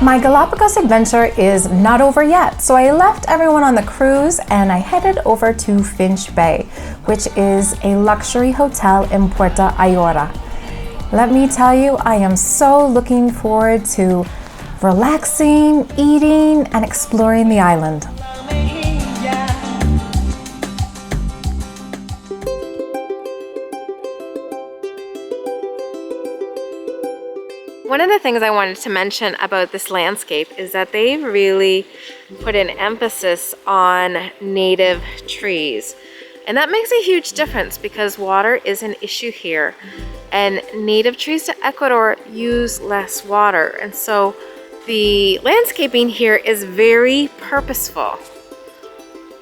My Galapagos adventure is not over yet, so I left everyone on the cruise and I headed over to Finch Bay, which is a luxury hotel in Puerto Ayora. Let me tell you, I am so looking forward to relaxing, eating, and exploring the island. One of the things I wanted to mention about this landscape is that they really put an emphasis on native trees. And that makes a huge difference because water is an issue here. And native trees to Ecuador use less water. And so the landscaping here is very purposeful.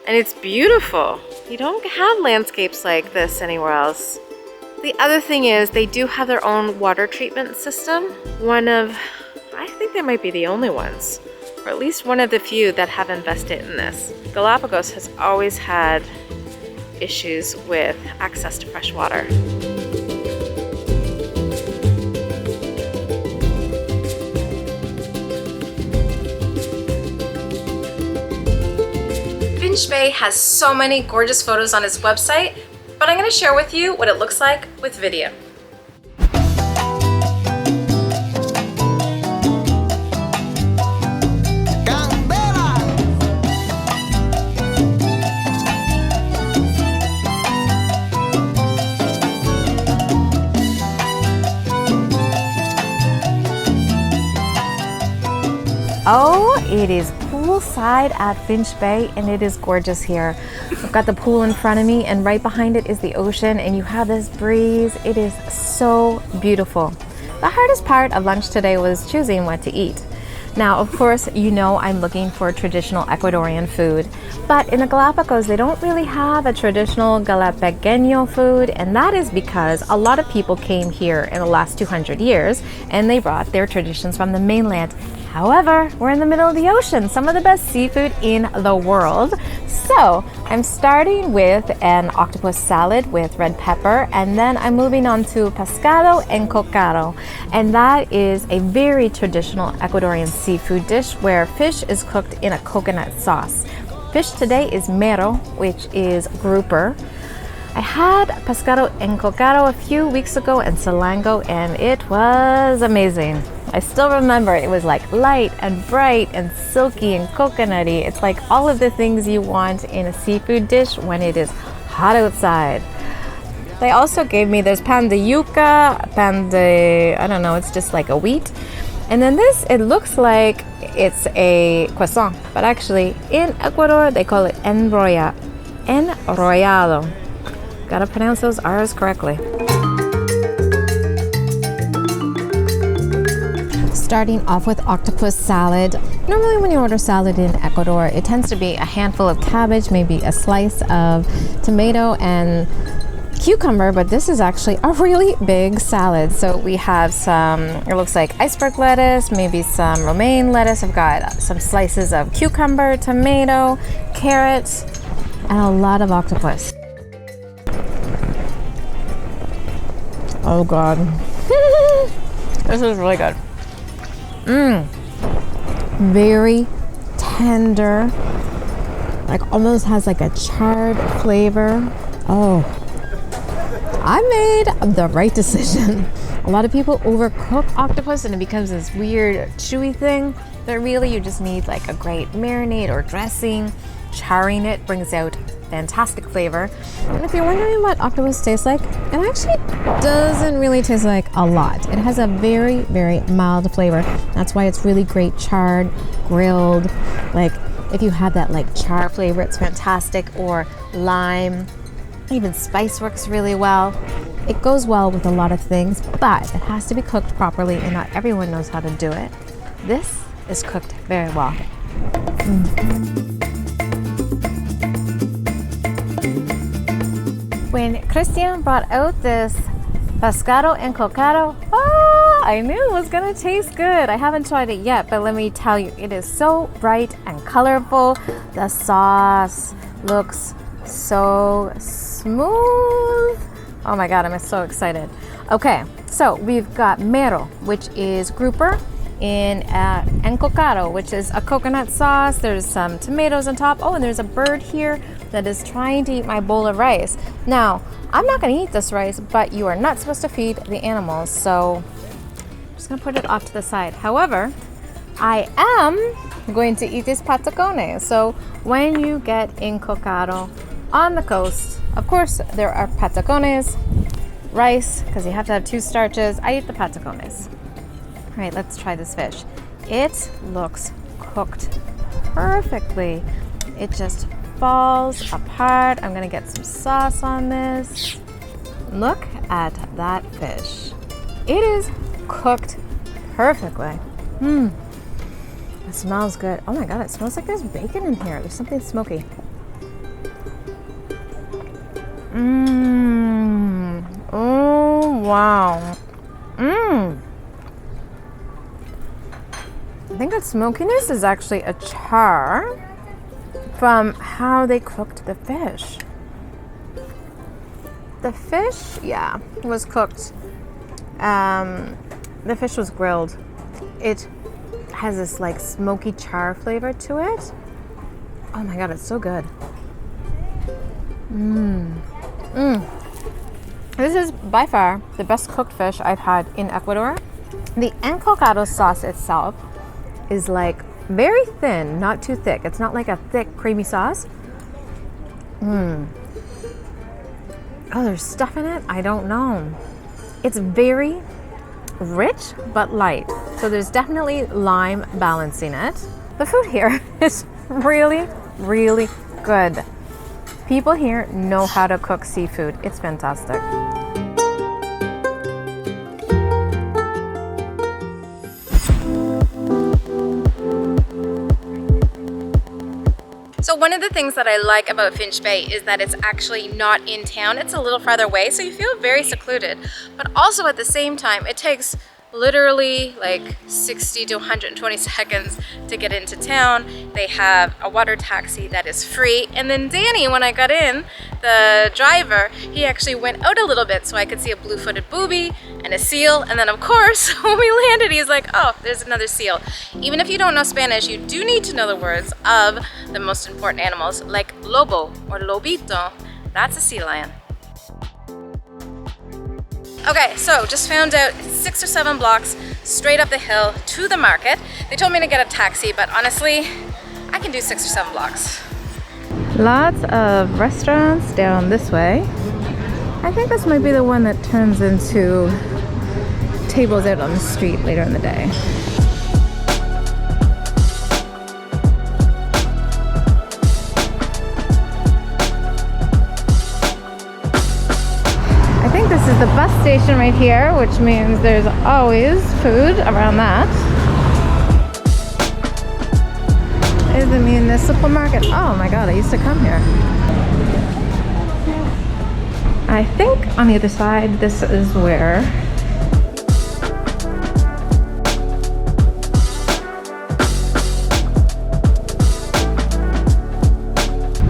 And it's beautiful. You don't have landscapes like this anywhere else. The other thing is they do have their own water treatment system. I think they might be the only ones, or at least one of the few that have invested in this. Galapagos has always had issues with access to fresh water. Finch Bay has so many gorgeous photos on its website, but I'm going to share with you what it looks like with video. Oh, it is poolside at Finch Bay and it is gorgeous here. I've got the pool in front of me and right behind it is the ocean and you have this breeze. It is so beautiful. The hardest part of lunch today was choosing what to eat. Now, of course, you know I'm looking for traditional Ecuadorian food, but in the Galapagos, they don't really have a traditional Galapagueño food, and that is because a lot of people came here in the last 200 years and they brought their traditions from the mainland. However, we're in the middle of the ocean, some of the best seafood in the world. So I'm starting with an octopus salad with red pepper, and then I'm moving on to pescado encocado. And that is a very traditional Ecuadorian seafood dish where fish is cooked in a coconut sauce. Fish today is mero, which is grouper. I had pescado encocado a few weeks ago in Salango and it was amazing. I still remember it was like light and bright and silky and coconutty. It's like all of the things you want in a seafood dish when it is hot outside. They also gave me this pan de yuca, pan de, I don't know, it's just like a wheat. And then this, it looks like it's a croissant, but actually in Ecuador they call it enrollado. Gotta pronounce those R's correctly. Starting off with octopus salad. Normally when you order salad in Ecuador, it tends to be a handful of cabbage, maybe a slice of tomato and cucumber, but this is actually a really big salad. So we have some, it looks like iceberg lettuce, maybe some romaine lettuce. I've got some slices of cucumber, tomato, carrots, and a lot of octopus. Oh God. This is really good. Very tender, like almost has like a charred flavor. Oh, I made the right decision. A lot of people overcook octopus and it becomes this weird chewy thing, but really you just need like a great marinade or dressing. Charring it brings out fantastic flavor. And if you're wondering what octopus tastes like, it actually doesn't really taste like a lot. It has a very, very mild flavor. That's why it's really great charred, grilled. Like if you have that like char flavor, it's fantastic, or lime. Even spice works really well. It goes well with a lot of things, but it has to be cooked properly and not everyone knows how to do it. This is cooked very well. When Christian brought out this pescado encocado, I knew it was gonna taste good. I haven't tried it yet, but let me tell you, it is so bright and colorful. The sauce looks so smooth. Oh my God, I'm so excited. Okay, so we've got mero, which is grouper. in encocado, which is a coconut sauce. There's some tomatoes on top. Oh, and there's a bird here that is trying to eat my bowl of rice. Now, I'm not going to eat this rice, but you are not supposed to feed the animals, so I'm just going to put it off to the side. However, I am going to eat this patacones. So when you get encocado on the coast, of course, there are patacones, rice, because you have to have two starches. I eat the patacones. All right, let's try this fish. It looks cooked perfectly. It just falls apart. I'm gonna get some sauce on this. Look at that fish. It is cooked perfectly. It smells good. Oh my God, it smells like there's bacon in here. There's something smoky. Oh, wow. I think that smokiness is actually a char from how they cooked the fish. The fish, yeah, was cooked. The fish was grilled. It has this like smoky char flavor to it. Oh my God, it's so good. This is by far the best cooked fish I've had in Ecuador. The encocado sauce itself is like very thin, not too thick. It's not like a thick, creamy sauce. Oh, there's stuff in it? I don't know. It's very rich but light. So there's definitely lime balancing it. The food here is really, really good. People here know how to cook seafood. It's fantastic. So one of the things that I like about Finch Bay is that it's actually not in town. It's a little farther away, so you feel very secluded. But also at the same time, it takes literally like 60 to 120 seconds to get into town. They have a water taxi that is free. And then Danny, when I got in, the driver, he actually went out a little bit so I could see a blue-footed booby and a seal. And then of course, when we landed, he's like, oh, there's another seal. Even if you don't know Spanish, you do need to know the words of the most important animals, like lobo or lobito. That's a sea lion. Okay, so just found out 6 or 7 blocks straight up the hill to the market. They told me to get a taxi, but honestly, I can do 6 or 7 blocks. Lots of restaurants down this way. I think this might be the one that turns into tables out on the street later in the day. I think this is the bus station right here, which means there's always food around that. Is the municipal market. Oh my God, I used to come here. I think on the other side, this is where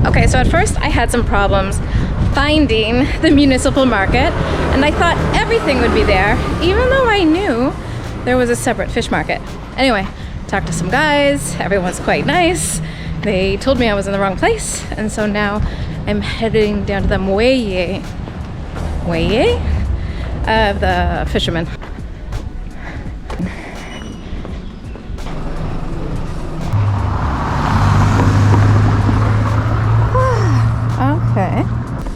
okay, so at first I had some problems finding the municipal market, and I thought everything would be there, even though I knew there was a separate fish market. Anyway, talked to some guys, everyone's quite nice. They told me I was in the wrong place, and so now I'm heading down to the muelle of the fishermen. Okay.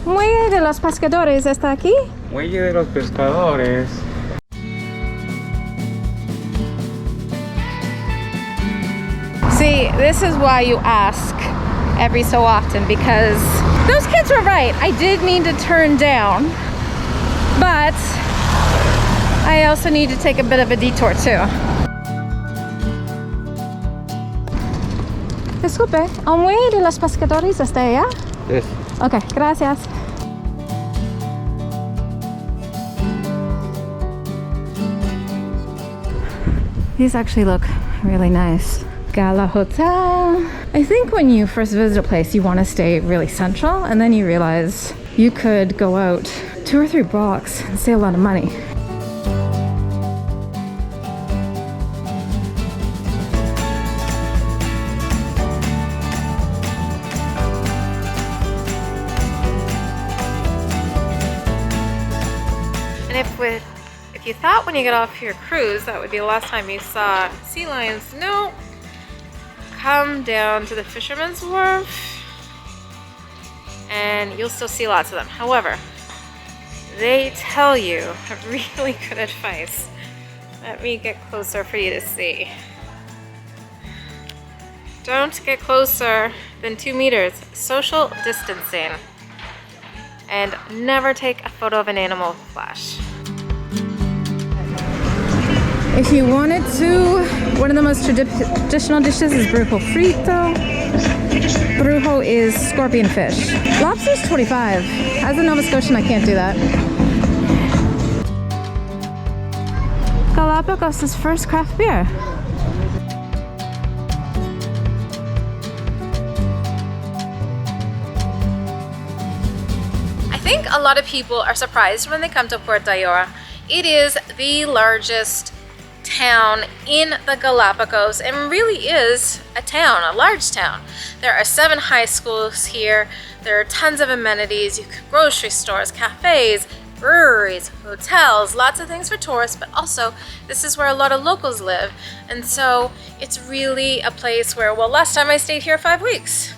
Muelle de los pescadores está aquí. Muelle de los pescadores. See, this is why you ask every so often, because those kids were right. I did need to turn down, but I also need to take a bit of a detour too. Disculpe, ¿el muelle de los pescadores está allá? Yes. Okay, gracias. These actually look really nice. Gala Hotel. I think when you first visit a place, you want to stay really central, and then you realize you could go out 2 or 3 blocks and save a lot of money. if you thought when you get off your cruise that would be the last time you saw sea lions, no. Come down to the Fisherman's Wharf and you'll still see lots of them. However, they tell you really good advice. Let me get closer for you to see. Don't get closer than 2 meters. Social distancing. And never take a photo of an animal with flash. If you wanted to, one of the most traditional dishes is brujo frito. Brujo is scorpion fish. Lobster's 25. As a Nova Scotian, I can't do that. Galapagos' first craft beer. I think a lot of people are surprised when they come to Puerto Ayora. It is the largest town in the Galapagos and really is a town, a large town. There are 7 high schools here. There are tons of amenities, grocery stores, cafes, breweries, hotels, lots of things for tourists, but also this is where a lot of locals live. And so it's really a place where, well, last time I stayed here 5 weeks.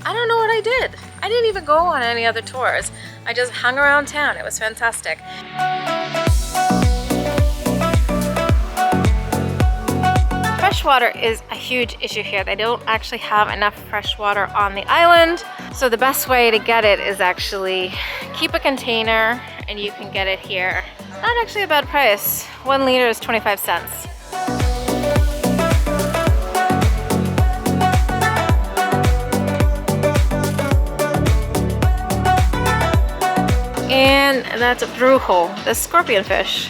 I don't know what I did. I didn't even go on any other tours. I just hung around town. It was fantastic. Freshwater is a huge issue here. They don't actually have enough fresh water on the island. So the best way to get it is actually keep a container and you can get it here. It's not actually a bad price. 1 liter is 25 cents. And that's brujo, the scorpion fish.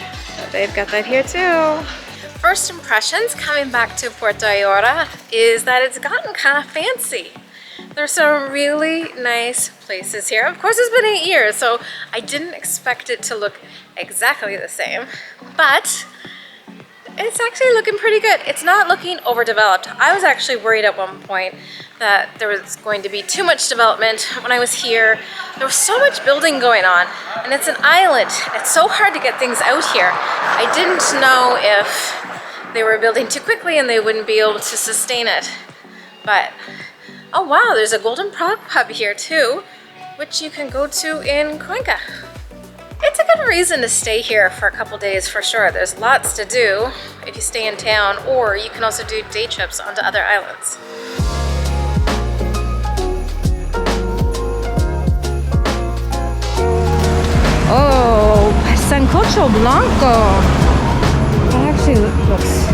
They've got that here too. First impressions coming back to Puerto Ayora is that it's gotten kind of fancy. There's some really nice places here. Of course, it's been 8 years, so I didn't expect it to look exactly the same, but it's actually looking pretty good. It's not looking overdeveloped. I was actually worried at one point that there was going to be too much development. When I was here, there was so much building going on, and it's an island. It's so hard to get things out here. I didn't know if they were building too quickly and they wouldn't be able to sustain it. But, oh wow, there's a Golden Prague pub here too, which you can go to in Cuenca. It's a good reason to stay here for a couple days for sure. There's lots to do if you stay in town, or you can also do day trips onto other islands. Oh, sancocho blanco. That actually looks...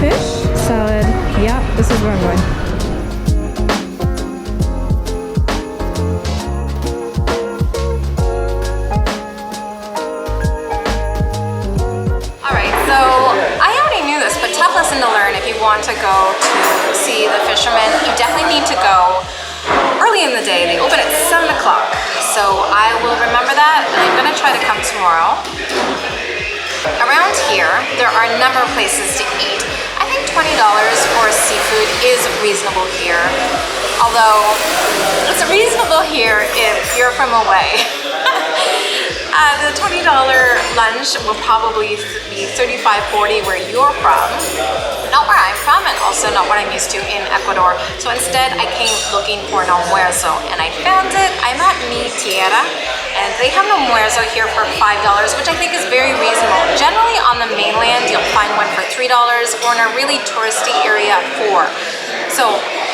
Fish, salad. Yeah, this is where I'm going. Alright, so I already knew this, but tough lesson to learn if you want to go to see the fishermen. You definitely need to go early in the day. They open at 7 o'clock. So I will remember that, and I'm going to try to come tomorrow. Around here, there are a number of places to eat. I think $20 for seafood is reasonable here. Although, it's reasonable here if you're from away. The $20 lunch will probably be $35-40 where you're from. Not where I'm from, and also not what I'm used to in Ecuador. So instead, I came looking for an almuerzo, and I found it. I'm at Mi Tierra, and they have an almuerzo here for $5, which I think is very reasonable. Generally on the mainland, you'll find one for $3, or in a really touristy area, $4. So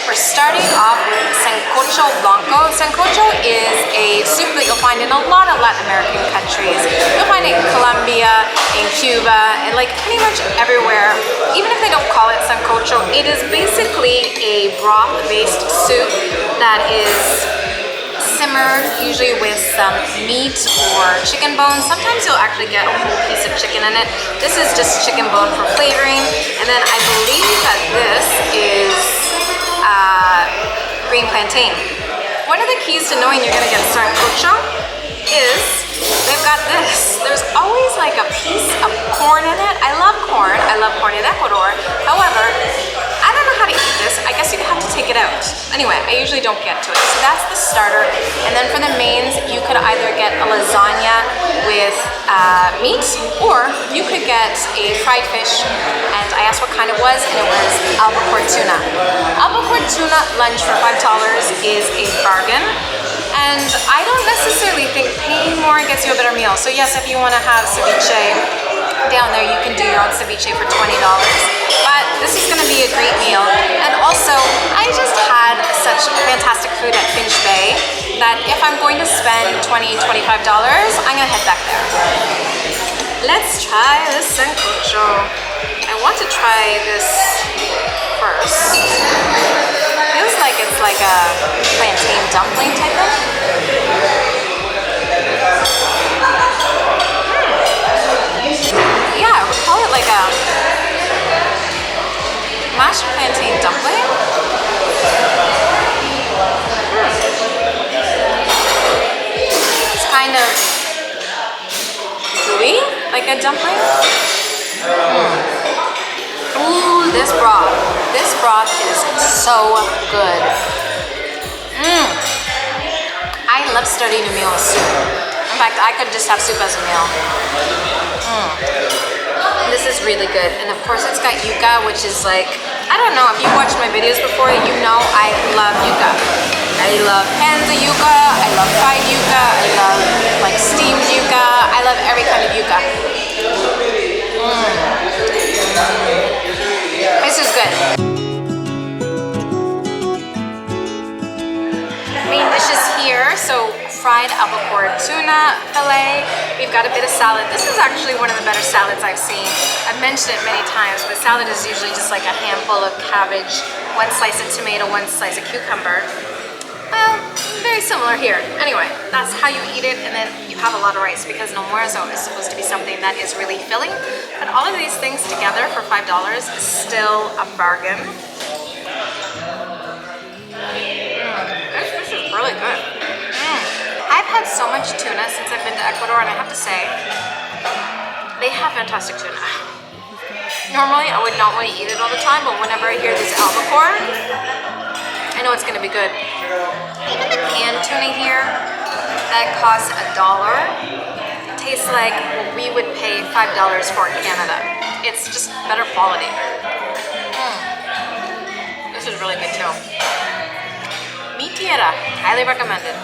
we're starting off with sancocho blanco. Sancocho is a soup that you'll find in a lot of Latin American countries. You'll find it in Colombia, in Cuba, and like pretty much everywhere. Even if they don't call it sancocho, it is basically a broth-based soup that is simmered, usually with some meat or chicken bones. Sometimes you'll actually get a whole piece of chicken in it. This is just chicken bone for flavoring. And then I believe that this is green plantain. One of the keys to knowing you're gonna get sancocho is they've got this. There's always like a piece of corn in it. I love corn. I love corn in Ecuador. However, I don't know how to eat this. I guess you have to take it out. Anyway, I usually don't get to it. So that's the starter. And then for the mains, you could either get a lasagna with meat, or you could get a fried fish. And I asked what kind it was, and it was albacore tuna. Albacore tuna lunch for $5 is a bargain. And I don't necessarily think paying more gets you a better meal. So yes, if you want to have ceviche down there, you can do your own ceviche for $20. But this is going to be a great meal. And also, I just had such fantastic food at Finch Bay that if I'm going to spend $20, $25, I'm going to head back there. Let's try this sancocho. I want to try this first. Feels like it's like a plantain dumpling type of. Yeah, I would call it like a mashed plantain dumpling. It's kind of gooey, like a dumpling. Ooh, this broth. This broth is so good. I love starting a meal with soup. In fact, I could just have soup as a meal. This is really good. And of course it's got yuca, which is like, I don't know, if you watched my videos before, you know I love yuca. I love pans of yuca, I love fried yuca, I love like steamed yuca, I love every kind of yuca. This is good. Main dishes here, so fried albacore tuna fillet. We've got a bit of salad. This is actually one of the better salads I've seen. I've mentioned it many times, but salad is usually just like a handful of cabbage, one slice of tomato, one slice of cucumber. Well, very similar here. Anyway, that's how you eat it, and then you have a lot of rice because an almuerzo is supposed to be something that is really filling. But all of these things together for $5 is still a bargain. This is really good. I've had so much tuna since I've been to Ecuador, and I have to say, they have fantastic tuna. Normally, I would not want to eat it all the time, but whenever I hear this albacore, I know it's going to be good. Even the canned tuna here, that costs $1, tastes like what we would pay $5 for in Canada. It's just better quality. This is really good too. Mi tierra, highly recommended.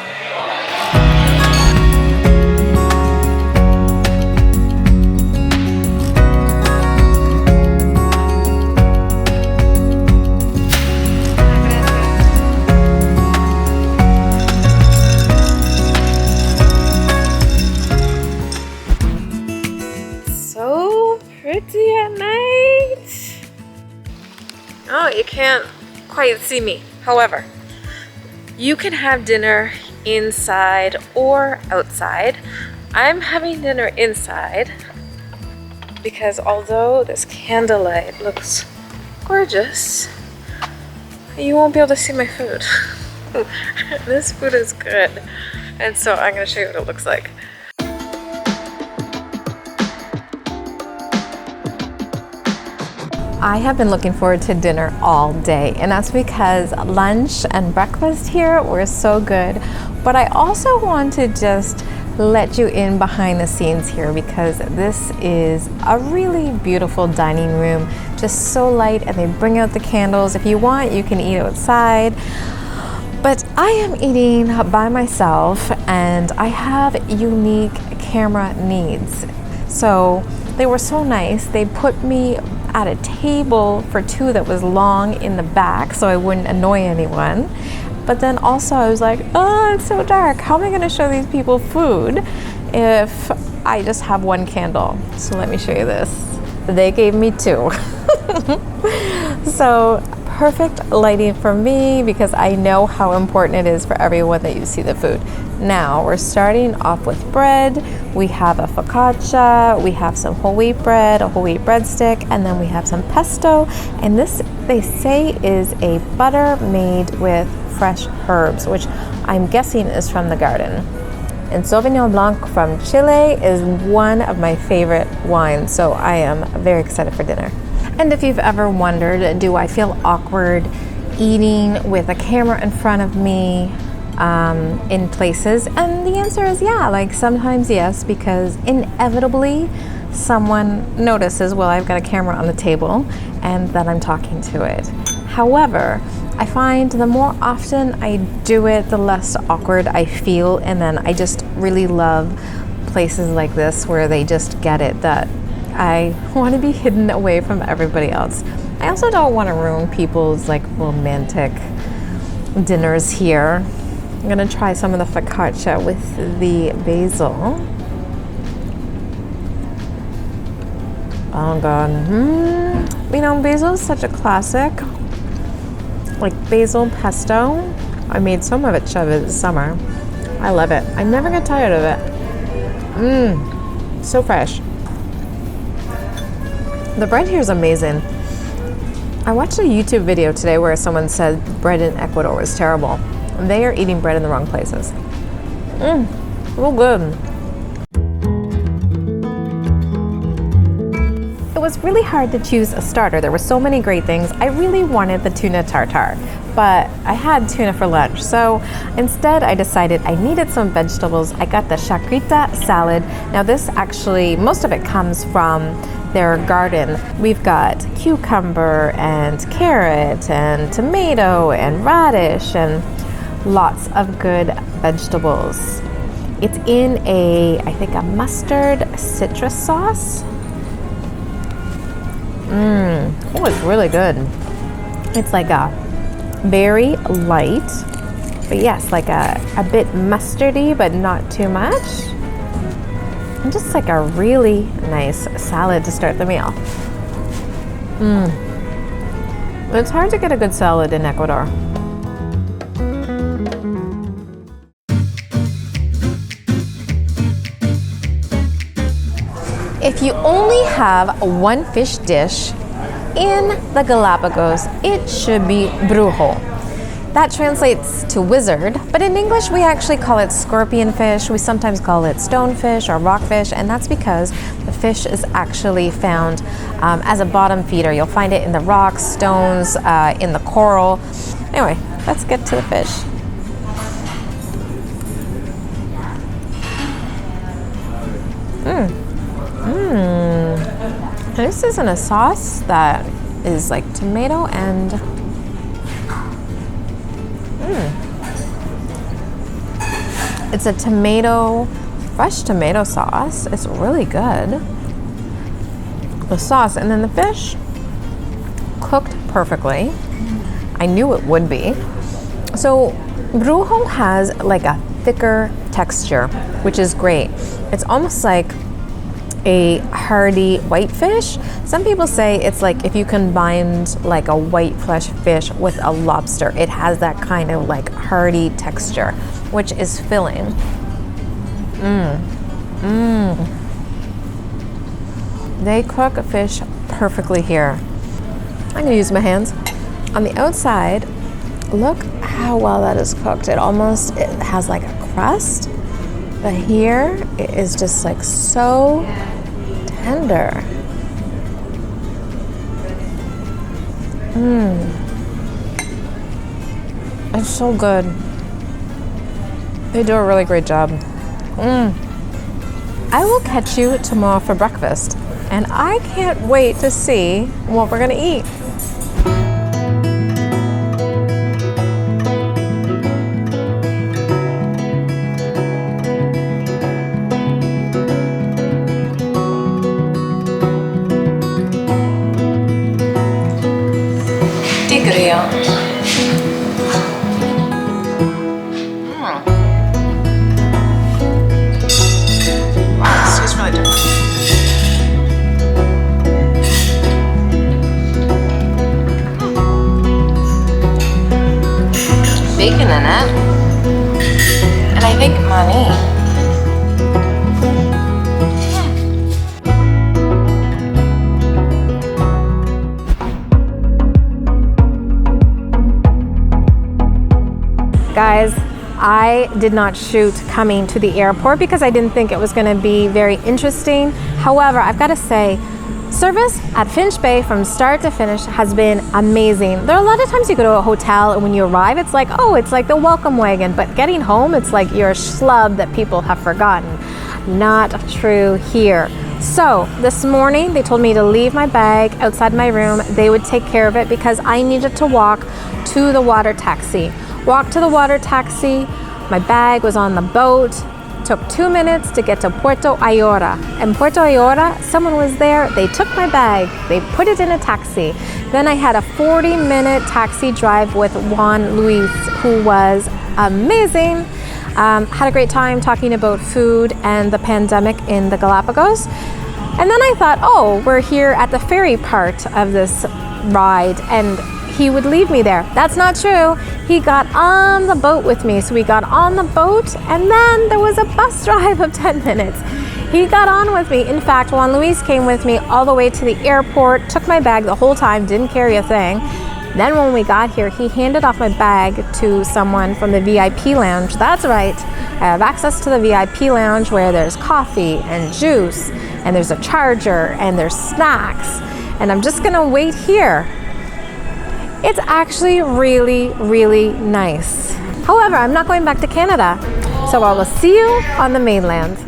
Pretty at night. Oh, you can't quite see me. However, you can have dinner inside or outside. I'm having dinner inside because although this candlelight looks gorgeous, you won't be able to see my food. This food is good. And so I'm going to show you what it looks like. I have been looking forward to dinner all day, and that's because lunch and breakfast here were so good. But I also want to just let you in behind the scenes here because this is a really beautiful dining room, just so light, and they bring out the candles. If you want, you can eat outside. But I am eating by myself, and I have unique camera needs. So they were so nice. They put me at a table for two that was long in the back so I wouldn't annoy anyone. But then also I was like, oh, it's so dark. How am I going to show these people food if I just have one candle? So let me show you this. They gave me two. So perfect lighting for me because I know how important it is for everyone that you see the food. Now we're starting off with bread. We have a focaccia, we have some whole wheat bread, a whole wheat breadstick, and then we have some pesto. And this, they say, is a butter made with fresh herbs, which I'm guessing is from the garden. And Sauvignon Blanc from Chile is one of my favorite wines, so I am very excited for dinner. And if you've ever wondered, do I feel awkward eating with a camera in front of me in places? And the answer is yeah, like sometimes yes, because inevitably someone notices, well, I've got a camera on the table and that I'm talking to it. However, I find the more often I do it, the less awkward I feel, and then I just really love places like this where they just get it that I want to be hidden away from everybody else. I also don't want to ruin people's like romantic dinners here. I'm gonna try some of the focaccia with the basil. Oh god. You know, basil is such a classic. Like basil pesto. I made so much of it this summer. I love it. I never get tired of it. So fresh. The bread here is amazing. I watched a YouTube video today where someone said bread in Ecuador was terrible. They are eating bread in the wrong places. Real good. It was really hard to choose a starter. There were so many great things. I really wanted the tuna tartare, but I had tuna for lunch. So instead I decided I needed some vegetables. I got the chacrita salad. Now this actually, most of it comes from their garden. We've got cucumber and carrot and tomato and radish and lots of good vegetables. It's in I think a mustard citrus sauce. Oh, it's really good. It's like a very light, but yes, like a bit mustardy, but not too much. And just like a really nice salad to start the meal. It's hard to get a good salad in Ecuador. If you only have one fish dish in the Galapagos, it should be brujo. That translates to wizard, but in English we actually call it scorpion fish. We sometimes call it stonefish or rockfish, and that's because the fish is actually found as a bottom feeder. You'll find it in the rocks, stones, in the coral. Anyway, let's get to the fish. This is in a sauce that is like tomato and it's a fresh tomato sauce. It's really good. The sauce and then the fish cooked perfectly. I knew it would be. So brujo has like a thicker texture, which is great. It's almost like a hearty whitefish. Some people say it's like if you combined like a white flesh fish with a lobster. It has that kind of like hearty texture, which is filling. They cook fish perfectly here. I'm gonna use my hands. On the outside, look how well that is cooked. It has like a crust, but here it is just like so tender. It's so good. They do a really great job. I will catch you tomorrow for breakfast, and I can't wait to see what we're gonna eat. Bacon in it, and I think money. Guys, I did not shoot coming to the airport because I didn't think it was going to be very interesting. However, I've got to say, Service at Finch Bay from start to finish has been amazing. There are a lot of times you go to a hotel and when you arrive, it's like, oh, it's like the welcome wagon, but getting home, it's like you're a schlub that people have forgotten. Not true here. So this morning, they told me to leave my bag outside my room. They would take care of it because I needed to walk to the water taxi. Walk to the water taxi. My bag was on the boat. Took 2 minutes to get to Puerto Ayora. And Puerto Ayora, someone was there, they took my bag, they put it in a taxi. Then I had a 40-minute taxi drive with Juan Luis, who was amazing. Had a great time talking about food and the pandemic in the Galapagos. And then I thought, oh, we're here at the ferry part of this ride, and he would leave me there. That's not true. He got on the boat with me. So we got on the boat, and then there was a bus drive of 10 minutes. He got on with me. In fact, Juan Luis came with me all the way to the airport, took my bag the whole time, didn't carry a thing. Then when we got here, he handed off my bag to someone from the VIP lounge. That's right. I have access to the VIP lounge where there's coffee and juice, and there's a charger, and there's snacks. And I'm just gonna wait here. It's actually really, really nice. However, I'm not going back to Canada, so I will see you on the mainland.